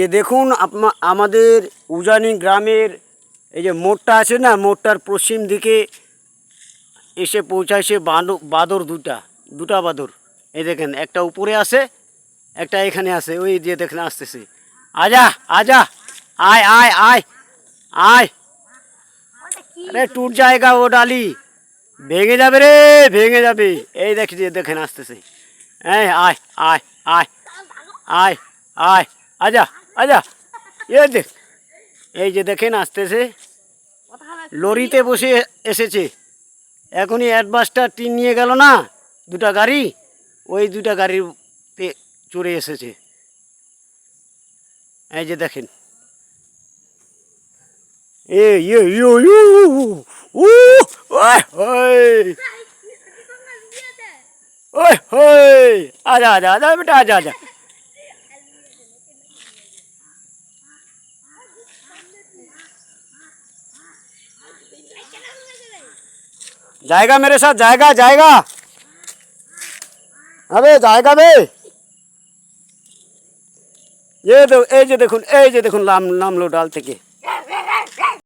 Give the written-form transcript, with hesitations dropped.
এ দেখুন আমাদের উজানি গ্রামের এই যে মোড়টা আছে না, মোড়টার পশ্চিম দিকে এসে পৌঁছায় বাদর দুটা বাদর। এই দেখেন, একটা উপরে আসে, একটা এখানে আসে, ওই যে দেখেন আসতেছে। আজা আজা, আয় আয় আয় আয়। আরে টুট জায়গা ও ডালি, ভেঙে যাবে রে, ভেঙে যাবে। এই দেখেন আসতেছে। হ্যাঁ, আয় আয় আয় আয় আয়, আজা আজা। দেখ, এই যে দেখেন আসতেছে, লরিতে বসে এসেছে। এখনই অ্যাডভান্সটা টিন নিয়ে গেল না দুটা গাড়ি, ওই দুটা গাড়িতে চড়ে এসেছে। এই যে দেখেন, আজা আজা আজা বেটা, আজা আজা। जाएगा मेरे साथ, जाएगा जाएगा। अबे जाएगा बे। ये देखुन नाम लो डाल থেকে।